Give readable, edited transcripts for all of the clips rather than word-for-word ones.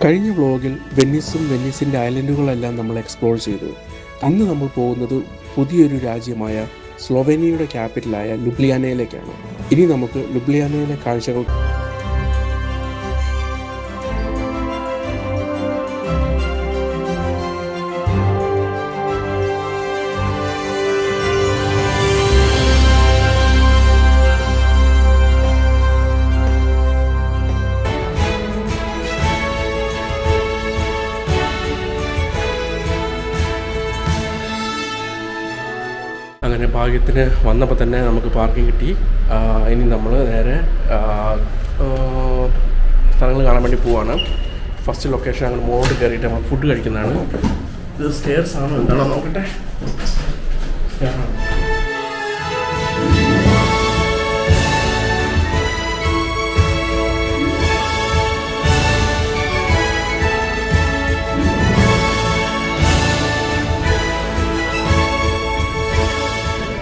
കഴിഞ്ഞ വ്ളോഗിൽ വെനീസും വെനീസിൻ്റെ ഐലൻഡുകളെല്ലാം നമ്മൾ എക്സ്പ്ലോർ ചെയ്തു. ഇന്ന് നമ്മൾ പോകുന്നത് പുതിയൊരു രാജ്യമായ സ്ലൊവേനിയയുടെ ക്യാപിറ്റലായ ലുബ്ലിയാനയിലേക്കാണ്. ഇനി നമുക്ക് ലുബ്ലിയാനയിലെ കാഴ്ചകൾ അങ്ങനെ ഭാഗ്യത്തിന് വന്നപ്പോൾ തന്നെ നമുക്ക് പാർക്കിംഗ് കിട്ടി. ഇനി നമ്മൾ നേരെ സ്ഥലങ്ങൾ കാണാൻ വേണ്ടി പോവാണ്. ഫസ്റ്റ് ലൊക്കേഷൻ അങ്ങനെ മുകളിലോട്ട് കയറിയിട്ട് നമ്മൾ ഫുഡ് കഴിക്കുന്നതാണ്. ഇത് സ്റ്റെയർസ് ആണോ എന്താണോ നോക്കട്ടെ.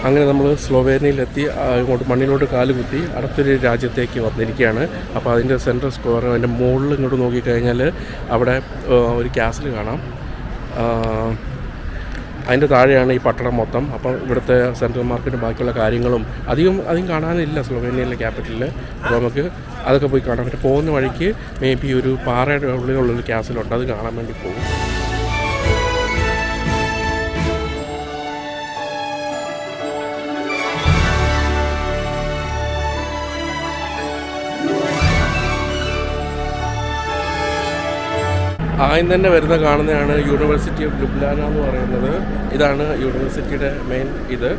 അങ്ങനെ നമ്മൾ സ്ലൊവേനിയയിലെത്തി. ഇങ്ങോട്ട് മണ്ണിലോട്ട് കാല് കുത്തി അടുത്തൊരു രാജ്യത്തേക്ക് വന്നിരിക്കുകയാണ്. അപ്പോൾ അതിൻ്റെ സെൻട്രൽ സ്ക്വയർ അതിൻ്റെ മുകളിൽ ഇങ്ങോട്ട് നോക്കിക്കഴിഞ്ഞാൽ അവിടെ ഒരു ക്യാസിൽ കാണാം. അതിൻ്റെ താഴെയാണ് ഈ പട്ടണം മൊത്തം. അപ്പം ഇവിടുത്തെ സെൻട്രൽ മാർക്കറ്റും ബാക്കിയുള്ള കാര്യങ്ങളും അധികം കാണാനില്ല സ്ലൊവേനിയയിലെ ക്യാപിറ്റലിൽ. അപ്പോൾ നമുക്ക് അതൊക്കെ പോയി കാണാൻ പറ്റും. പോകുന്ന വഴിക്ക് മേ ബി ഒരു പാറയുടെ ഉള്ളിലുള്ളൊരു ക്യാസിലുണ്ട്, അത് കാണാൻ വേണ്ടി പോകും. ആദ്യം തന്നെ വരുന്ന കാണുന്നതാണ് യൂണിവേഴ്സിറ്റി ഓഫ് ലുബ്ലാന എന്ന് പറയുന്നത്. ഇതാണ് യൂണിവേഴ്സിറ്റിയുടെ മെയിൻ ഇത്.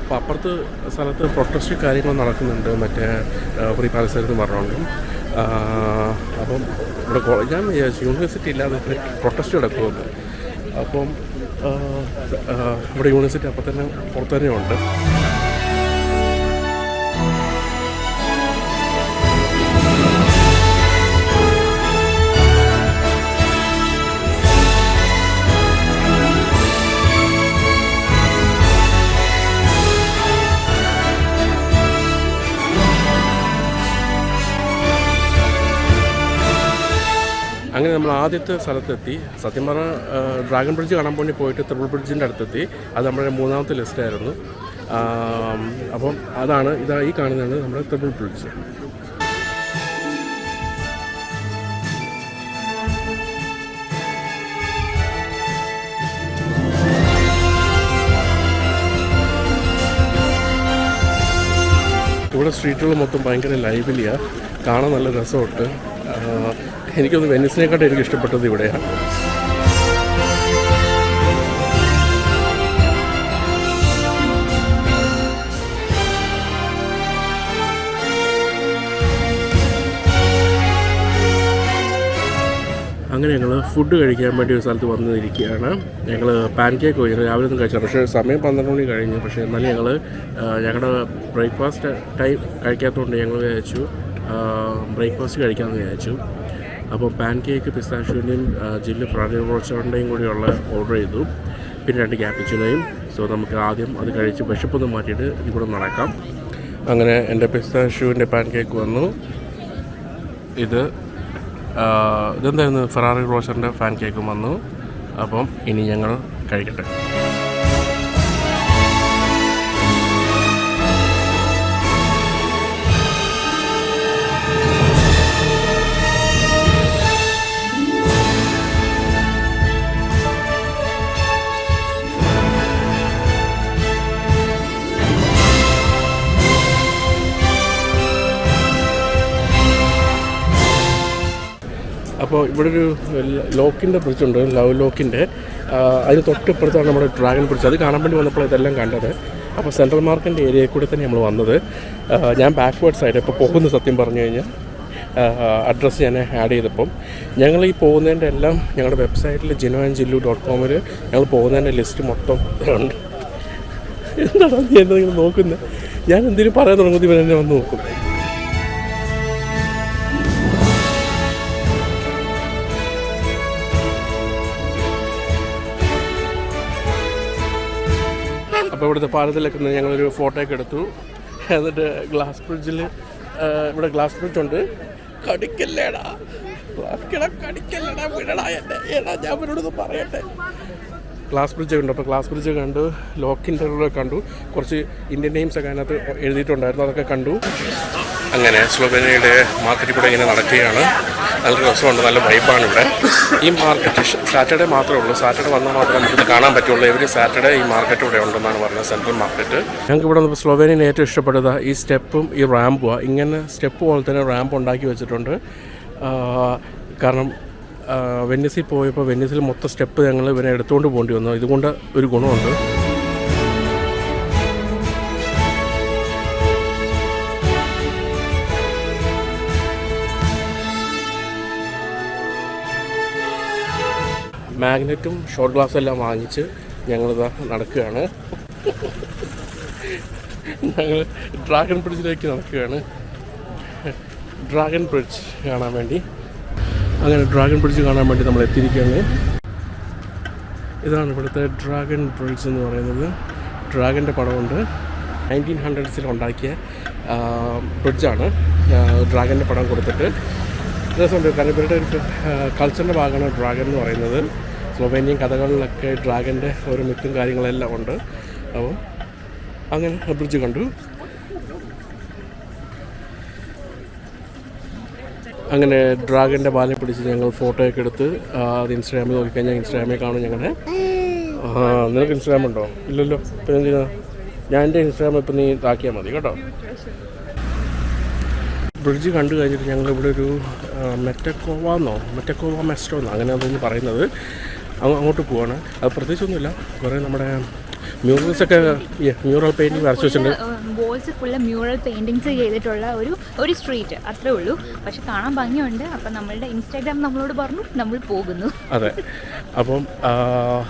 അപ്പം അപ്പുറത്ത് സ്ഥലത്ത് പ്രൊട്ടസ്റ്റ് കാര്യങ്ങൾ നടക്കുന്നുണ്ട്, മറ്റേ ഫ്രീ പാലസ്തീൻ എന്ന് പറഞ്ഞുകൊണ്ടും. അപ്പം ഇവിടെ ഞാൻ വിചാരിച്ചു യൂണിവേഴ്സിറ്റി ഇല്ലാതെ പ്രൊട്ടസ്റ്റ് നടക്കുമെന്ന്. അപ്പം ഇവിടെ യൂണിവേഴ്സിറ്റി അപ്പം തന്നെ പുറത്തു തന്നെ ഉണ്ട്. അങ്ങനെ നമ്മൾ ആദ്യത്തെ സ്ഥലത്തെത്തി. സത്യം പറഞ്ഞാൽ ഡ്രാഗൺ ബ്രിഡ്ജ് കാണാൻ വേണ്ടി പോയിട്ട് ത്രിപിൾ ബ്രിഡ്ജിൻ്റെ അടുത്തെത്തി. അത് നമ്മുടെ മൂന്നാമത്തെ ലിസ്റ്റായിരുന്നു. അപ്പം അതാണ് ഈ കാണുന്നതാണ് നമ്മുടെ ത്രിപിൾ ബ്രിഡ്ജ്. ഇവിടെ സ്ട്രീറ്റുകൾ മൊത്തം ഭയങ്കര ലൈവ്ലിയാണ്, കാണാൻ നല്ല രസമുണ്ട്. എനിക്കൊന്ന് വെനീസിനെക്കാട്ടും എനിക്ക് ഇഷ്ടപ്പെട്ടത് ഇവിടെയാണ്. അങ്ങനെ ഞങ്ങൾ ഫുഡ് കഴിക്കാൻ വേണ്ടി ഒരു സ്ഥലത്ത് വന്നിരിക്കുകയാണ്. ഞങ്ങൾ പാൻ കേക്ക് പോയി രാവിലെ ഒന്നും കഴിച്ചാൽ, പക്ഷേ സമയം 12 മണി കഴിഞ്ഞു. പക്ഷേ എന്നാലും ഞങ്ങളുടെ ബ്രേക്ക്ഫാസ്റ്റ് ടൈം കഴിക്കാത്തതുകൊണ്ട് ഞങ്ങൾ വിചാരിച്ചു ബ്രേക്ക്ഫാസ്റ്റ് കഴിക്കാമെന്ന് വിചാരിച്ചു. അപ്പോൾ പാൻ കേക്ക് പിസ്താഷ്യോൻ്റെയും ജില്ല് ഫ്രാഡി റോച്ചറിൻ്റെയും കൂടിയുള്ള ഓർഡർ ചെയ്തു. പിന്നെ 2 ക്യാപ്പിച്ചിനോയും. സോ നമുക്ക് ആദ്യം അത് കഴിച്ച് വിശപ്പൊന്ന് മാറ്റിയിട്ട് ഇവിടെ നടക്കാം. അങ്ങനെ എൻ്റെ പിസ്താഷ്യൂവിൻ്റെ പാൻ കേക്ക് വന്നു. ഇതെന്തായിരുന്നു ഫെറാറി റോച്ചറിൻ്റെ പാൻ കേക്കും വന്നു. അപ്പം ഇനി ഞങ്ങൾ കഴിക്കട്ടെ. അപ്പോൾ ഇവിടെ ഒരു ലോക്കിൻ്റെ ബ്രിഡ്ജുണ്ട്, ലവ് ലോക്കിൻ്റെ. അതിന് തൊട്ടിപ്പുറത്താണ് നമ്മുടെ ഡ്രാഗൺ ബ്രിഡ്ജ്. അത് കാണാൻ വേണ്ടി വന്നപ്പോൾ ഇതെല്ലാം കണ്ടത്. അപ്പോൾ സെൻട്രൽ മാർക്കറ്റിൻ്റെ ഏരിയയിൽ കൂടെ തന്നെ നമ്മൾ വന്നത്. ഞാൻ ബാക്ക്വേർഡ്സ് ആയിട്ട് ഇപ്പോൾ പോകുന്നത് സത്യം പറഞ്ഞു കഴിഞ്ഞാൽ അഡ്രസ്സ് ഞാൻ ആഡ് ചെയ്തപ്പം ഞങ്ങൾ ഈ പോകുന്നതിൻ്റെ എല്ലാം ഞങ്ങളുടെ വെബ്സൈറ്റിൽ jinoandjillu.com ഞങ്ങൾ പോകുന്നതിൻ്റെ ലിസ്റ്റ് മൊത്തം ഉണ്ട്. എന്താണ് എന്തെങ്കിലും നോക്കുന്നത്? ഞാൻ എന്തെങ്കിലും പറയാൻ തുടങ്ങുമ്പോൾ ഇവരെന്നെ വന്ന് നോക്കും. അപ്പോൾ ഇവിടുത്തെ പാലത്തിലൊക്കെ ഞങ്ങളൊരു ഫോട്ടോയൊക്കെ എടുത്തു. എന്നിട്ട് ഗ്ലാസ് ബ്രിഡ്ജിൽ ഇവിടെ ഗ്ലാസ് ബ്രിഡ്ജ് ഉണ്ട്. കടിക്കല്ലേടാ, ഞാൻ അവരോടൊന്ന് പറയട്ടെ. ഗ്ലാസ് ബ്രിഡ്ജ് കണ്ടു. അപ്പോൾ ഗ്ലാസ് ബ്രിഡ്ജ് കണ്ടു, ലോക്കിൻ്റെ കണ്ടു, കുറച്ച് ഇന്ത്യൻ നെയിംസ് ഒക്കെ അതിനകത്ത് എഴുതിയിട്ടുണ്ടായിരുന്നു, അതൊക്കെ കണ്ടു. അങ്ങനെ സ്ലോവേനിയയുടെ മാർക്കറ്റിൽ കൂടെ ഇങ്ങനെ നടക്കുകയാണ്. നല്ല രസമുണ്ട്, നല്ല വൈബാണ് ഇവിടെ. ഈ മാർക്കറ്റ് സാറ്റർഡേ മാത്രമേ ഉള്ളൂ, സാറ്റർഡേ വന്നാൽ മാത്രമേ നമുക്കിത് കാണാൻ പറ്റുള്ളൂ. എവരി സാറ്റർഡേ ഈ മാർക്കറ്റ് ഇവിടെ ഉണ്ടെന്നാണ് പറഞ്ഞത്, സെൻട്രൽ മാർക്കറ്റ്. ഞങ്ങൾക്ക് ഇവിടെ നിന്ന് സ്ലോവേനിയയിൽ ഏറ്റവും ഇഷ്ടപ്പെട്ടത് ഈ സ്റ്റെപ്പും ഈ റാമ്പുമാണ്. ഇങ്ങനെ സ്റ്റെപ്പ് പോലെ തന്നെ റാമ്പ് ഉണ്ടാക്കി വെച്ചിട്ടുണ്ട്. കാരണം വെന്നീസിൽ പോയപ്പോൾ വെന്നീസിൽ മൊത്തം സ്റ്റെപ്പ് ഞങ്ങൾ ഇവരെ എടുത്തുകൊണ്ട് പോകേണ്ടി വന്നു. ഇതുകൊണ്ട് ഒരു ഗുണമുണ്ട്. മാഗ്നറ്റും ഷോർട്ട് ഗ്ലാസ്സും എല്ലാം വാങ്ങിച്ച് ഞങ്ങളിതാ നടക്കുകയാണ്. ഞങ്ങൾ ഡ്രാഗൺ ബ്രിഡ്ജിലേക്ക് നടക്കുകയാണ്, ഡ്രാഗൺ ബ്രിഡ്ജ് കാണാൻ വേണ്ടി. അങ്ങനെ ഡ്രാഗൺ ബ്രിഡ്ജ് കാണാൻ വേണ്ടി നമ്മൾ എത്തിയിരിക്കുകയാണ്. ഇതാണ് ഇവിടുത്തെ ഡ്രാഗൺ ബ്രിഡ്ജ് എന്ന് പറയുന്നത്. ഡ്രാഗൻ്റെ പടമുണ്ട്. 1900s ഉണ്ടാക്കിയ ബ്രിഡ്ജാണ്. ഡ്രാഗൻ്റെ പടം കൊടുത്തിട്ട് രസമുണ്ട്. കാരണം ഇവരുടെ ഒരു കൾച്ചറിൻ്റെ ഭാഗമാണ് ഡ്രാഗൺ എന്ന് പറയുന്നത്. സ്ലോവേനിയൻ കഥകളിലൊക്കെ ഡ്രാഗൻ്റെ ഓരോ മിത്തും കാര്യങ്ങളെല്ലാം ഉണ്ട്. അപ്പോൾ അങ്ങനെ ബ്രിഡ്ജ് കണ്ടു. അങ്ങനെ ഡ്രാഗൻ്റെ ബാലിനെ പിടിച്ച് ഞങ്ങൾ ഫോട്ടോയൊക്കെ എടുത്ത് അത് ഇൻസ്റ്റാഗ്രാമിൽ നോക്കിക്കഴിഞ്ഞാൽ ഇൻസ്റ്റാഗ്രാമിൽ കാണും ഞങ്ങളുടെ. നിനക്ക് ഇൻസ്റ്റാഗ്രാം ഉണ്ടോ? ഇല്ലല്ലോ. ഇപ്പം എന്തിനാ? ഞാൻ എൻ്റെ ഇൻസ്റ്റാഗ്രാം ഇപ്പം നീ ഇതാക്കിയാൽ മതി കേട്ടോ. ബ്രിഡ്ജ് കണ്ടു കഴിഞ്ഞിട്ട് ഞങ്ങൾ ഇവിടെ ഒരു മെറ്റക്കോവ മെസ്റ്റോ അങ്ങനെ അതൊന്ന് പറയുന്നത്, അങ്ങോട്ട് പോവാണ്. അത് പ്രത്യേകിച്ചൊന്നുമില്ല, കുറേ നമ്മുടെ മ്യൂറൽസൊക്കെ മ്യൂറൽ പെയിൻറ്റിങ് വരച്ച് വെച്ചിട്ടുണ്ട്. വോൾസ് ഫുള്ള് മ്യൂറൽ പെയിൻറ്റിങ്സ് ചെയ്തിട്ടുള്ള ഒരു സ്ട്രീറ്റ്, അത്രേ ഉള്ളൂ. പക്ഷെ കാണാൻ ഭംഗിയുണ്ട്. അപ്പം നമ്മളുടെ ഇൻസ്റ്റാഗ്രാം നമ്മളോട് പറഞ്ഞു, നമ്മൾ പോകുന്നു. അതെ, അപ്പം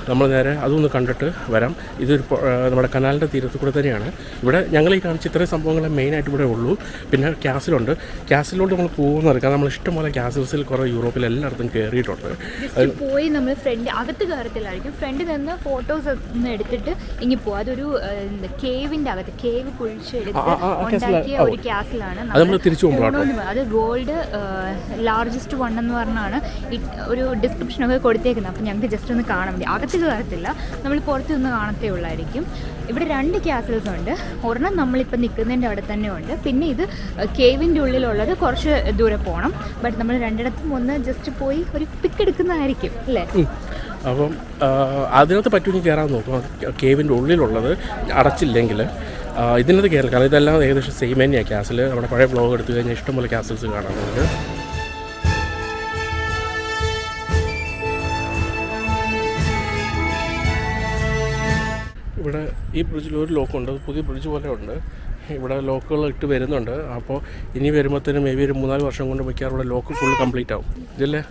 നമ്മൾ നേരെ അതൊന്ന് കണ്ടിട്ട് വരാം. ഇതൊരു നമ്മുടെ കനാലിൻ്റെ തീരത്ത് കൂടെ തന്നെയാണ്. ഇവിടെ ഞങ്ങൾ ഈ കാണിച്ച ഇത്രയും സംഭവങ്ങളെ മെയിനായിട്ട് ഇവിടെ ഉള്ളൂ. പിന്നെ ക്യാസിലുണ്ട്. ക്യാസിലോട്ട് നമ്മൾ പോകുന്നത് കാരണം നമ്മൾ ഇഷ്ടംപോലെ ക്യാസിൽസിൽ കുറേ യൂറോപ്പിൽ എല്ലായിടത്തും കയറിയിട്ടുണ്ട്. പോയി നമ്മൾ അകത്ത് കയറത്തില്ലായിരിക്കും, ഫ്രണ്ടിൽ നിന്ന് ഫോട്ടോസ് ഒന്ന് എടുത്തിട്ട് ഇനി പോകും. അതൊരു കേവിൻ്റെ അകത്ത്, കേവ് കുഴിച്ചെടുത്ത് ഉണ്ടാക്കിയ ഒരു ക്യാസിലാണ്. അത് ഗോൾഡ് ലാർജസ്റ്റ് വൺ എന്ന് പറഞ്ഞാണ് ഒരു ഡിസ്ക്രിപ്ഷനൊക്കെ കൊടുത്തേക്കുന്നത്. അപ്പം ഞങ്ങൾക്ക് ജസ്റ്റ് ഒന്ന് കാണാൻ വേണ്ടി, അകത്ത് കയറത്തില്ല, നമ്മൾ പുറത്ത് നിന്ന് കാണത്തേ ഉള്ളായിരിക്കും. ഇവിടെ 2 ക്യാസിൽസ് ഉണ്ട്. ഒരെണ്ണം നമ്മളിപ്പോൾ നിൽക്കുന്നതിൻ്റെ അവിടെ തന്നെ ഉണ്ട്. പിന്നെ ഇത് കേവിൻ്റെ ഉള്ളിലുള്ളത് കുറച്ച് ദൂരെ പോകണം. ബട്ട് നമ്മൾ രണ്ടിടത്തും ഒന്ന് ജസ്റ്റ് പോയി ഒരു പിക്ക് എടുക്കുന്നതായിരിക്കും അല്ലേ. അപ്പം അതിനകത്ത് പറ്റുമെങ്കിൽ കയറാൻ നോക്കും. കേവിൻ്റെ ഉള്ളിലുള്ളത് അടച്ചില്ലെങ്കിൽ ഇതിനകത്ത് കയറില്ല. കാരണം ഇതെല്ലാം ഏകദേശം സെയിം തന്നെയാണ് ക്യാസിൽ. നമ്മുടെ പഴയ ബ്ലോഗ് എടുത്തു കഴിഞ്ഞാൽ ഇഷ്ടംപോലെ ക്യാസിൽസ് കാണാൻ നമുക്ക്. ഇവിടെ ഈ ബ്രിഡ്ജിൽ ഒരു ലോക്കുണ്ട്, പുതിയ ബ്രിഡ്ജ് പോലെ ഉണ്ട്. ഇവിടെ ലോക്കുകൾ ഇട്ട് വരുന്നുണ്ട്. അപ്പോൾ ഇനി വരുമ്പോഴത്തേനും മേ ബി ഒരു 3-4 വർഷം കൊണ്ട് മിക്കവാറും ഇവിടെ ലോക്ക് ഫുൾ കംപ്ലീറ്റ് ആവും. ഇതില്ലേ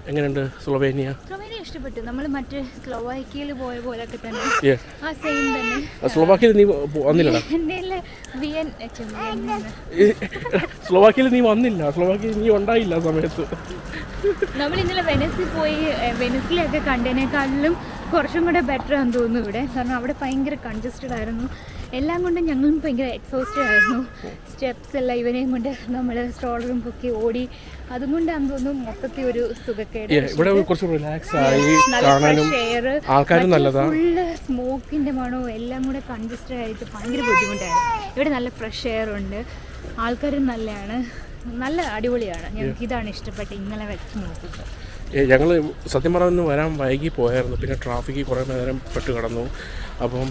എങ്ങനെയുണ്ട് സ്ലോവേനിയ? ഇഷ്ടപ്പെട്ടു. നമ്മൾ മറ്റേ സ്ലോവാക്യയിൽ പോയ പോലൊക്കെ തന്നെ, ആ സെയിം തന്നെ. സ്ലോവാക്യയിൽ നീ വന്നില്ലടാ? സ്ലോവാക്യയിൽ നീ വന്നില്ല, സ്ലോവാക്യയിൽ നീ ഉണ്ടായില്ല സമയത്ത്. നമ്മൾ ഇന്നലെ വെനസിൽ പോയി. വെനസിലൊക്കെ കണ്ടതിനേക്കാളിലും കുറച്ചും കൂടെ ബെറ്റർ ആണെന്ന് തോന്നുന്നു ഇവിടെ. കാരണം അവിടെ ഭയങ്കര കൺജസ്റ്റഡ് ആയിരുന്നു. എല്ലാം കൊണ്ടും ഞങ്ങളും ഭയങ്കര എക്സോസ്റ്റഡ് ആയിരുന്നു. സ്റ്റെപ്സ് എല്ലാം ഇവനെയും കൊണ്ട് നമ്മൾ സ്ട്രോളറും പൊക്കി ഓടി. അതുകൊണ്ടാണെന്ന് തോന്നുന്നു മൊത്തത്തിൽ ഒരു സുഖക്കേട്. ഇവിടെ കുറച്ച് റിലാക്സ് ആയി കാണാനും ആൾക്കാരും നല്ലതാണ്. ഫുള്ള് സ്മോക്കിൻ്റെ മണവും എല്ലാം കൂടെ കൺജസ്റ്റഡ് ആയിട്ട് ഭയങ്കര ബുദ്ധിമുട്ടായിരുന്നു. ഇവിടെ നല്ല ഫ്രഷ് എയർ ഉണ്ട്, ആൾക്കാരും നല്ലതാണ്, നല്ല അടിപൊളിയാണ്. ഞങ്ങൾക്ക് ഇതാണ് ഇഷ്ടപ്പെട്ടത് ഇന്നലെ വെച്ച് നോക്കിയിട്ട്. ഞങ്ങൾ സത്യം പറഞ്ഞ് വരാൻ വൈകി പോയായിരുന്നു. പിന്നെ ട്രാഫിക്കിൽ കുറേ നേരം പെട്ട് കിടന്നു. അപ്പം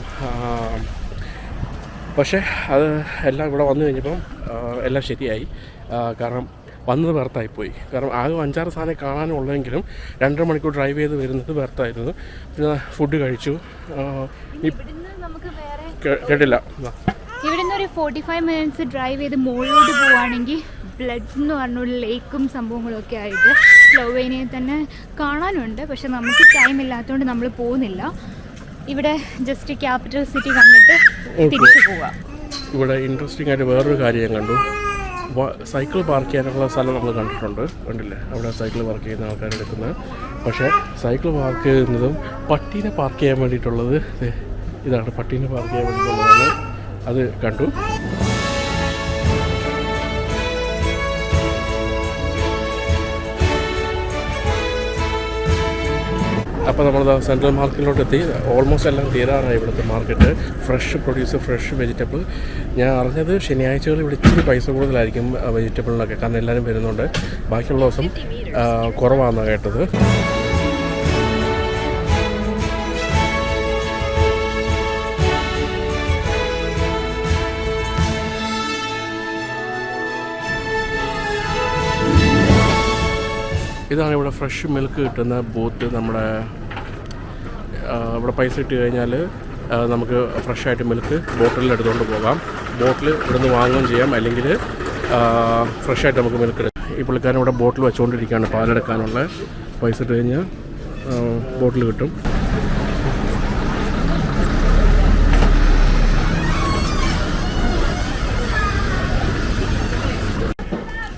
പക്ഷേ അത് എല്ലാം ഇവിടെ വന്നു കഴിഞ്ഞപ്പം എല്ലാം ശരിയായി. കാരണം വന്നത് വ്യർത്ഥമായിപ്പോയി. കാരണം ആകെ 5-6 സാധനം കാണാനുള്ളെങ്കിലും 2.5 മണിക്കൂർ ഡ്രൈവ് ചെയ്ത് വരുന്നത് വ്യർത്ഥമായിരുന്നു. പിന്നെ ഫുഡ് കഴിച്ചു. കേട്ടില്ല. ഇവിടുന്ന് ഒരു 45 മിനിറ്റ്സ് ഡ്രൈവ് ചെയ്ത് മുകളിലോട്ട് പോവുകയാണെങ്കിൽ ബ്ലഡ് എന്ന് പറഞ്ഞൊരു ലേക്കും സംഭവങ്ങളൊക്കെ ആയിട്ട് സ്ലോവേനിയയിൽ തന്നെ കാണാനുണ്ട്. പക്ഷെ നമുക്ക് ടൈം ഇല്ലാത്തതുകൊണ്ട് നമ്മൾ പോകുന്നില്ല. ഇവിടെ ജസ്റ്റ് ക്യാപിറ്റൽ സിറ്റി കണ്ടിട്ട് തിരിച്ചു പോവാം. ഇവിടെ ഇൻട്രസ്റ്റിംഗ് ആയിട്ട് വേറൊരു കാര്യം ഞാൻ കണ്ടു. സൈക്കിൾ പാർക്ക് ചെയ്യാനുള്ള സ്ഥലം നമ്മൾ കണ്ടില്ലേ? അവിടെ സൈക്കിൾ പാർക്ക് ചെയ്യുന്ന ആൾക്കാരെടുക്കുന്നത്. പക്ഷേ സൈക്കിൾ പാർക്ക് ചെയ്യുന്നതും പട്ടീനെ പാർക്ക് ചെയ്യാൻ വേണ്ടിയിട്ടുള്ളത് ഇതാണ്. പട്ടീനെ പാർക്ക് ചെയ്യാൻ വേണ്ടിയിട്ടുള്ളതാണ്. അത് കണ്ടു. അപ്പോൾ നമ്മൾ സെൻട്രൽ മാർക്കറ്റിലോട്ട് എത്തി. ഓൾമോസ്റ്റ് എല്ലാം തീരാറായി ഇവിടുത്തെ market. Fresh produce, fresh vegetable. ഞാൻ അറിഞ്ഞത് ശനിയാഴ്ചകളിൽ ഇവിടെ ഇച്ചിരി പൈസ കൂടുതലായിരിക്കും വെജിറ്റബിളിനൊക്കെ, കാരണം എല്ലാവരും വരുന്നുണ്ട്. ബാക്കിയുള്ള ദിവസം കുറവാണെന്നാണ് കേട്ടത്. ഇതാണ് ഇവിടെ ഫ്രഷ് മിൽക്ക് കിട്ടുന്ന ബൂത്ത്. നമ്മുടെ ഇവിടെ പൈസ ഇട്ട് കഴിഞ്ഞാൽ നമുക്ക് ഫ്രഷായിട്ട് മിൽക്ക് ബോട്ടിലിൽ എടുത്തുകൊണ്ട് പോകാം. ബോട്ടിൽ ഇവിടുന്ന് വാങ്ങുകയും ചെയ്യാം, അല്ലെങ്കിൽ ഫ്രഷായിട്ട് നമുക്ക് മിൽക്ക് എടുക്കാം. ഈ പുള്ളിക്കാരൻ ഇവിടെ ബോട്ടിൽ വെച്ചുകൊണ്ടിരിക്കുകയാണ്. പാലെടുക്കാനുള്ള പൈസ ഇട്ട് കഴിഞ്ഞാൽ ബോട്ടിൽ കിട്ടും.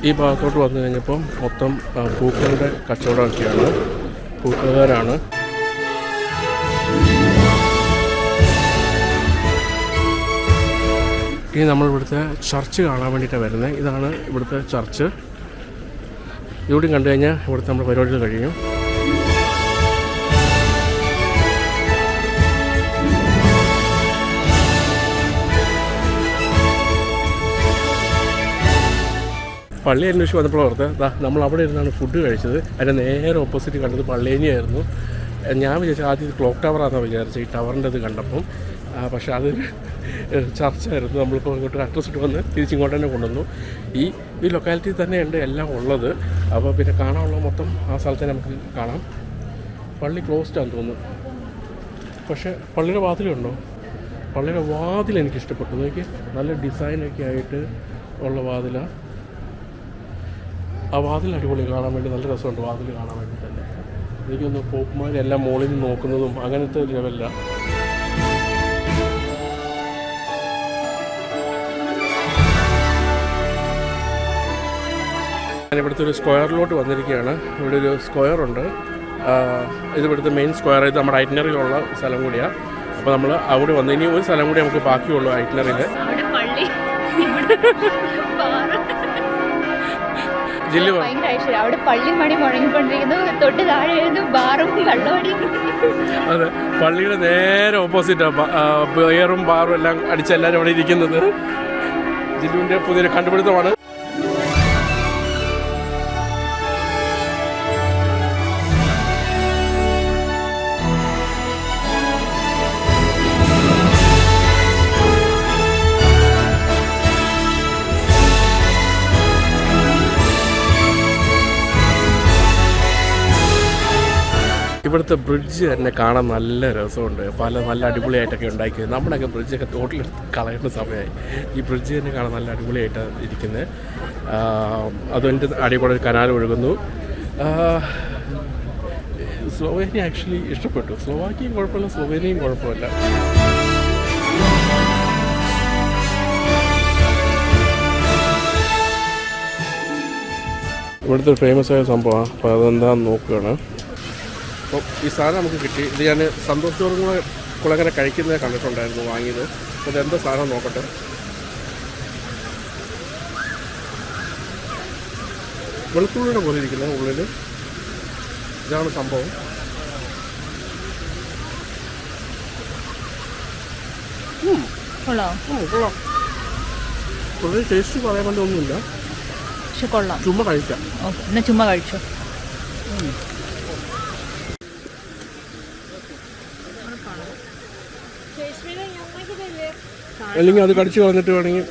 ഈ ഭാഗത്തോട്ട് വന്നു കഴിഞ്ഞപ്പോൾ മൊത്തം പൂക്കളുടെ കച്ചവടമൊക്കെയാണ്, പൂക്കളുകാരാണ്. ഇനി നമ്മൾ ഇവിടുത്തെ ചർച്ച് കാണാൻ വേണ്ടിയിട്ടാണ് വരുന്നത്. ഇതാണ് ഇവിടുത്തെ ചർച്ച്. ഇവിടെയും കണ്ടു കഴിഞ്ഞാൽ ഇവിടുത്തെ നമ്മുടെ പരിപാടികൾ കഴിയും. പള്ളി അന്വേഷിച്ച് വന്നപ്പോൾ ഓർത്ത് നമ്മൾ അവിടെ ഇരുന്നാണ് ഫുഡ് കഴിച്ചത്. അതിൻ്റെ നേരെ ഓപ്പോസിറ്റ് കണ്ടത് പള്ളിയേനിയായിരുന്നു. ഞാൻ വിചാരിച്ചു ആദ്യം ക്ലോക്ക് ടവറാണെന്ന് വിചാരിച്ചു ഈ ടവറിൻ്റെ ഇത് കണ്ടപ്പം. പക്ഷേ അത് ചർച്ചായിരുന്നു. നമ്മളിപ്പോൾ ഇങ്ങോട്ട് അഡ്രസ് ഇട്ട് വന്ന് തിരിച്ചിങ്ങോട്ട് തന്നെ കൊണ്ടുവന്നു. ഈ ലൊക്കാലിറ്റി തന്നെയുണ്ട് എല്ലാം ഉള്ളത്. അപ്പോൾ പിന്നെ കാണാനുള്ള മൊത്തം ആ സ്ഥലത്ത് നമുക്ക് കാണാം. പള്ളി ക്ലോസ്ഡാണെന്ന് തോന്നുന്നു. പക്ഷേ പള്ളിയുടെ വാതിലുണ്ടോ? പള്ളിയുടെ വാതിൽ എനിക്കിഷ്ടപ്പെട്ടു. നോക്കി, നല്ല ഡിസൈനൊക്കെ ആയിട്ട് ഉള്ള വാതിലാണ്. ആ വാതിൽ അടിപൊളി, കാണാൻ വേണ്ടി നല്ല രസമുണ്ട് വാതിൽ കാണാൻ വേണ്ടി തന്നെ. എനിക്കൊന്ന് പോപ്പുമാരെല്ലാം മുകളിൽ നിന്ന് നോക്കുന്നതും അങ്ങനത്തെ ലെവലില്ല. ഞാൻ ഇവിടുത്തെ ഒരു സ്ക്വയറിലോട്ട് വന്നിരിക്കുകയാണ്. ഇവിടെ ഒരു സ്ക്വയറുണ്ട്. ഇത് ഇവിടുത്തെ മെയിൻ സ്ക്വയർ. ഇത് നമ്മുടെ ഐറ്റിനറിയിലുള്ള സ്ഥലം കൂടിയാണ്. അപ്പോൾ നമ്മൾ അവിടെ വന്നു. ഇനി ഒരു സ്ഥലം കൂടി നമുക്ക് ബാക്കിയുള്ളൂ ഐറ്റിനറിയിൽ. അവിടെ പള്ളി മണി മുഴങ്ങിക്കൊണ്ടിരിക്കുന്നു, തൊട്ട് താഴെ ബാറും കള്ളവടിയും. അതെ, പള്ളിയുടെ നേരെ ഓപ്പോസിറ്റാണ് ബിയറും ബാറും എല്ലാം അടിച്ച് എല്ലാവരും അവിടെ ഇരിക്കുന്നത്. ജില്ലുവിൻ്റെ പുതിയൊരു കണ്ടുപിടുത്തമാണ്. ഇവിടുത്തെ ബ്രിഡ്ജ് തന്നെ കാണാൻ നല്ല രസമുണ്ട്. നല്ല അടിപൊളിയായിട്ടൊക്കെ ഉണ്ടാക്കിയത്. നമ്മുടെയൊക്കെ ബ്രിഡ്ജൊക്കെ തോട്ടിലെടുത്ത് കളയേണ്ട സമയമായി. ഈ ബ്രിഡ്ജ് തന്നെ കാണാൻ നല്ല അടിപൊളിയായിട്ടാണ് ഇരിക്കുന്നത്. അതിൻ്റെ അടിപൊളി ഒരു കനാൽ ഒഴുകുന്നു. സ്ലോവേനിയ ആക്ച്വലി ഇഷ്ടപ്പെട്ടു. സ്ലോവാക്കിയും കുഴപ്പമില്ല, സ്ലോവേനിയയും കുഴപ്പമില്ല. ഇവിടുത്തെ ഒരു ഫേമസ് ആയ സംഭവമാണ്. അപ്പോൾ അതെന്താണെന്ന് നോക്കുകയാണ്. അപ്പോൾ ഈ സാധനം നമുക്ക് കിട്ടി. ഇത് ഞാൻ സന്തോഷ് കുളങ്ങനെ കഴിക്കുന്നത് കണ്ടിട്ടുണ്ടായിരുന്നു, വാങ്ങിയത്. അപ്പോൾ ഇതെന്താ സാധനം നോക്കട്ടെ. വെളുത്തുള്ളിയുടെ പോലെ ഇരിക്കുന്നത് ഉള്ളിൽ. ഇതാണ് സംഭവം. കൊള്ളാം. വളരെ ടേസ്റ്റ് പറയാൻ വേണ്ടി ഒന്നുമില്ല, പക്ഷെ കൊള്ളാം. ചുമ്മാ കഴിക്കാം. പിന്നെ ചുമ്മാ കഴിച്ചോ. അല്ലെങ്കിൽ അത് കടിച്ചു കളഞ്ഞിട്ട് വേണമെങ്കിൽ.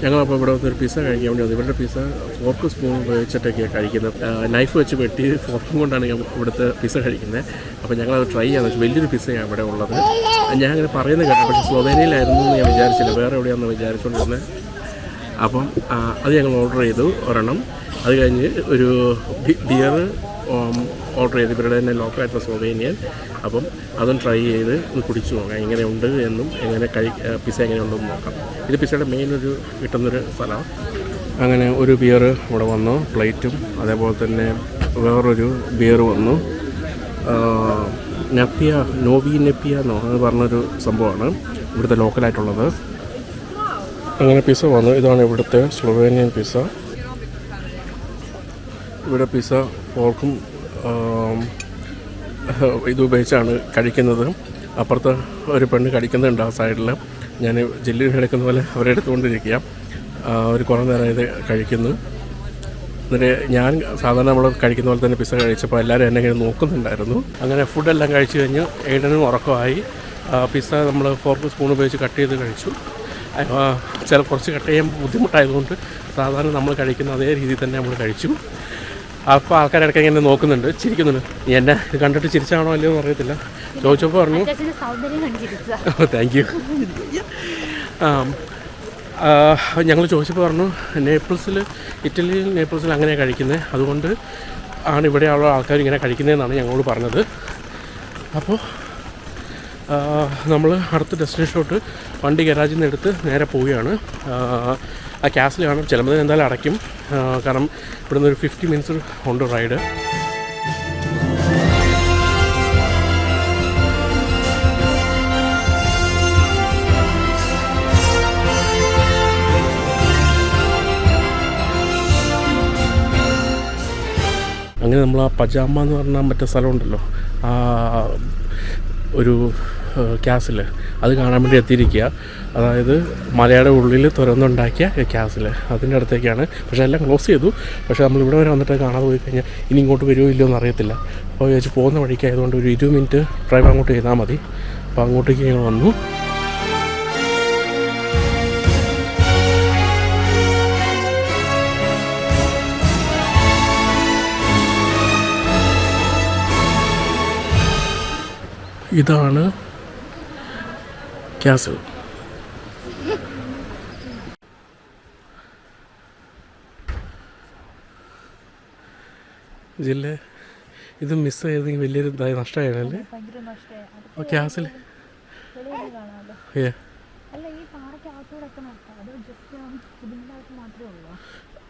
ഞങ്ങളപ്പോൾ ഇവിടെ ഒരു പിസ്സ കഴിക്കാൻ വേണ്ടി വന്നു. ഇവരുടെ പിസ്സ ഫോർക്ക് സ്പൂൺ ഉപയോഗിച്ചിട്ടൊക്കെയാണ് കഴിക്കുന്നത്. നൈഫ് വെച്ച് വെട്ടി ഫോർക്കും കൊണ്ടാണ് ഇവിടുത്തെ പിസ്സ കഴിക്കുന്നത്. അപ്പോൾ ഞങ്ങളത് ട്രൈ ചെയ്യാമെന്ന് വെച്ചാൽ വലിയൊരു പിസ്സയാണ് ഇവിടെ ഉള്ളത്. ഞാൻ അങ്ങനെ പറയുന്നത് കേട്ടോ, പക്ഷേ സ്ലോവേനിയയിലായിരുന്നു എന്ന് ഞാൻ വിചാരിച്ചില്ല, വേറെ എവിടെയാണെന്ന് വിചാരിച്ചുകൊണ്ടിരുന്നത്. അപ്പം അത് ഞങ്ങൾ ഓർഡർ ചെയ്തു ഒരെണ്ണം. അത് കഴിഞ്ഞ് ഒരു ബിയർ ഓർഡർ ചെയ്ത്, ഇവരുടെ തന്നെ ലോക്കലായിട്ടുള്ള സ്ലോവേനിയൻ. അപ്പം അതും ട്രൈ ചെയ്ത് ഒന്ന് കുടിച്ചു നോക്കാം എങ്ങനെയുണ്ട് എന്നും, എങ്ങനെ പിസ്സ എങ്ങനെയുണ്ടെന്ന് നോക്കാം. ഇത് പിസ്സയുടെ മെയിൻ ഒരു കിട്ടുന്നൊരു സ്ഥലമാണ്. അങ്ങനെ ഒരു ബിയർ ഇവിടെ വന്നു, പ്ലേറ്റും അതേപോലെ തന്നെ വേറൊരു ബിയർ വന്നു. നോവി നെപ്പിയ എന്നോ അത് പറഞ്ഞൊരു സംഭവമാണ് ഇവിടുത്തെ ലോക്കലായിട്ടുള്ളത്. അങ്ങനെ പിസ്സ വന്നു. ഇതാണ് ഇവിടുത്തെ സ്ലൊവേനിയൻ പിസ്സ. ഇവിടെ പിസ്സ ഫോർക്കും ഇത് ഉപയോഗിച്ചാണ് കഴിക്കുന്നത്. അപ്പുറത്ത് ഒരു പെണ്ണ് കഴിക്കുന്നുണ്ട് ആ സൈഡിൽ. ഞാൻ ജെല്ലി എടുക്കുന്ന പോലെ അവരെ എടുത്തുകൊണ്ടിരിക്കുക. അവർ കുറേ നേരം ഇത് കഴിക്കുന്നു. എന്നിട്ട് ഞാൻ സാധാരണ നമ്മൾ കഴിക്കുന്ന പോലെ തന്നെ പിസ്സ കഴിച്ചപ്പോൾ എല്ലാവരും എന്നെ ഇങ്ങനെ നോക്കുന്നുണ്ടായിരുന്നു. അങ്ങനെ ഫുഡെല്ലാം കഴിച്ച് കഴിഞ്ഞ് ഏടനും ഉറക്കമായി. പിസ്സ നമ്മൾ ഫോർക്ക് സ്പൂൺ ഉപയോഗിച്ച് കട്ട് ചെയ്ത് കഴിച്ചു. കുറച്ച് കട്ട് ചെയ്യാൻ ബുദ്ധിമുട്ടായതുകൊണ്ട് സാധാരണ നമ്മൾ കഴിക്കുന്ന അതേ രീതിയിൽ തന്നെ നമ്മൾ കഴിച്ചു. അപ്പോൾ ആൾക്കാരിടയ്ക്ക് ഇങ്ങനെ നോക്കുന്നുണ്ട്, ചിരിക്കുന്നുണ്ട്. എന്നെ ഇത് കണ്ടിട്ട് ചിരിച്ചാണോ അല്ലയോ എന്ന് അറിയത്തില്ല. ചോദിച്ചപ്പോൾ പറഞ്ഞു താങ്ക് യു. ഞങ്ങൾ ചോദിച്ചപ്പോൾ പറഞ്ഞു ഇറ്റലിയിൽ നേപ്പിൾസിൽ അങ്ങനെയാണ് കഴിക്കുന്നത്, അതുകൊണ്ട് ആണ് ഇവിടെയുള്ള ആൾക്കാർ ഇങ്ങനെ കഴിക്കുന്നതെന്നാണ് ഞങ്ങളോട് പറഞ്ഞത്. അപ്പോൾ നമ്മൾ അടുത്ത ഡെസ്റ്റിനേഷനോട്ട് വണ്ടി ഗരാജിൽ നിന്ന് എടുത്ത് നേരെ പോവുകയാണ്. ആ ക്യാസിൽ കാണും, ചിലപ്പോൾ എന്തായാലും അടയ്ക്കും. കാരണം ഇവിടുന്ന് ഒരു 50 മിനിറ്റ്സ് ഉണ്ട് റൈഡ്. അങ്ങനെ നമ്മൾ ആ പജാമ എന്ന് പറഞ്ഞാൽ മറ്റേ സ്ഥലമുണ്ടല്ലോ, ഒരു ക്യാസിൽ, അത് കാണാൻ വേണ്ടി എത്തിയിരിക്കുക. അതായത് മലയുടെ ഉള്ളിൽ തുറന്നുണ്ടാക്കിയ ക്യാസിൽ, അതിൻ്റെ അടുത്തേക്കാണ്. പക്ഷേ എല്ലാം ക്ലോസ് ചെയ്തു. പക്ഷേ നമ്മൾ ഇവിടെ വരെ വന്നിട്ട് കാണാതെ പോയി കഴിഞ്ഞാൽ ഇനി ഇങ്ങോട്ട് വരുമോ ഇല്ലയോ എന്ന് അറിയത്തില്ല. അപ്പോൾ വിചാരിച്ച് പോകുന്ന വഴിക്കായതുകൊണ്ട് ഒരു 20 മിനിറ്റ് ഡ്രൈവ് അങ്ങോട്ട് ചെയ്താൽ മതി. അപ്പോൾ അങ്ങോട്ടേക്ക് ഞങ്ങൾ വന്നു. ഇതാണ് ക്യാസിൽ. ജില്ല ഇത് മിസ് ചെയ്തെങ്കിൽ വലിയൊരു നഷ്ടമായിരുന്നല്ലേ ക്യാസിൽ.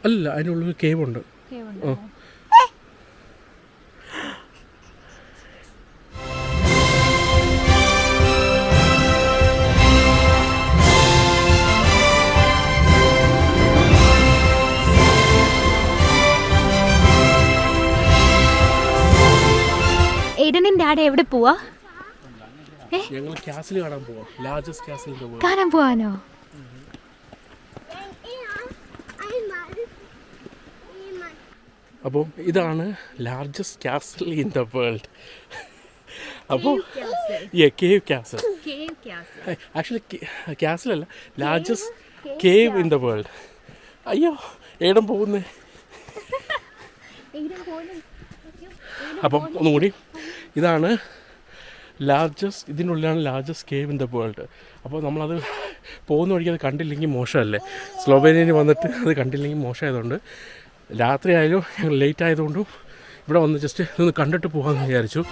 അല്ല, അതിനുള്ളിൽ കേവ് ഉണ്ട്. ഏഡനിന്റെ ആടെ എവിടെ പോവാ? ഞങ്ങൾ ക്യാസിൽ കാണാൻ പോവാ. ലാർജസ്റ്റ് ക്യാസിൽ കാണാൻ പോവാനോ? അപ്പോൾ ഇതാണ് largest castle in the world. അപ്പോൾ കേവ് ക്യാസിൽ, ആക്ച്വലി ക്യാസിലല്ല, largest cave in the world. അയ്യോ, ഏടം പോകുന്നേ. അപ്പം ഒന്നുകൂടി, ഇതാണ് ഇതിനുള്ളിലാണ് largest cave in the world. അപ്പോൾ നമ്മളത് പോകുന്ന വഴിക്ക് അത് കണ്ടില്ലെങ്കിൽ മോശമല്ലേ? സ്ലോവേനിയയിൽ വന്നിട്ട് അത് കണ്ടില്ലെങ്കിൽ മോശമായതുകൊണ്ട് രാത്രി ആയാലും ഞങ്ങൾ ലേറ്റ് ആയതുകൊണ്ടും ഇവിടെ വന്ന് ജസ്റ്റ് ഇതൊന്ന് കണ്ടിട്ട് പോകാമെന്ന് വിചാരിച്ചു.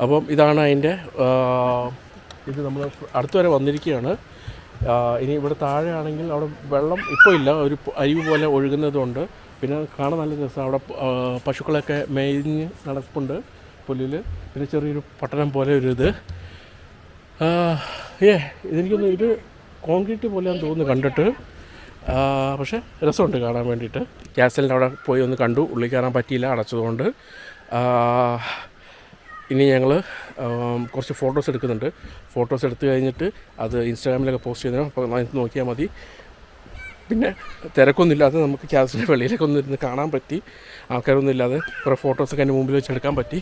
അപ്പം ഇതാണ് അതിൻ്റെ ഇത് നമ്മൾ അടുത്തുവരെ വന്നിരിക്കുകയാണ്. ഇനി ഇവിടെ താഴെ ആണെങ്കിൽ അവിടെ വെള്ളം ഇപ്പോൾ ഇല്ല, ഒരു അരുവി പോലെ ഒഴുകുന്നതുകൊണ്ട്. പിന്നെ കാണാൻ നല്ല രസമാണ്. അവിടെ പശുക്കളൊക്കെ മേഞ്ഞ് നടപ്പുണ്ട് പുല്ലിൽ. പിന്നെ ചെറിയൊരു പട്ടണം പോലെ ഒരു ഇത്. ഇതെനിക്കൊന്ന് ഇത് കോൺക്രീറ്റ് പോലെയാണെന്ന് തോന്നുന്നു കണ്ടിട്ട്. പക്ഷേ രസമുണ്ട് കാണാൻ വേണ്ടിയിട്ട്. ക്യാസലിൻ്റെ അവിടെ പോയി ഒന്ന് കണ്ടു. ഉള്ളിൽ കയറാൻ പറ്റിയില്ല, അടച്ചതുകൊണ്ട്. ഇനി ഞങ്ങൾ കുറച്ച് ഫോട്ടോസ് എടുക്കുന്നുണ്ട്. ഫോട്ടോസ് എടുത്തു കഴിഞ്ഞിട്ട് അത് ഇൻസ്റ്റാഗ്രാമിലൊക്കെ പോസ്റ്റ് ചെയ്യുന്നതിന് അപ്പോൾ നോക്കിയാൽ മതി. പിന്നെ തിരക്കൊന്നുമില്ലാതെ നമുക്ക് ക്യാസിൻ്റെ വെളിയിലൊക്കെ ഒന്നിരുന്ന് കാണാൻ പറ്റി. ആൾക്കാരൊന്നും ഇല്ലാതെ കുറേ ഫോട്ടോസൊക്കെ എൻ്റെ മുമ്പിൽ വെച്ചെടുക്കാൻ പറ്റി.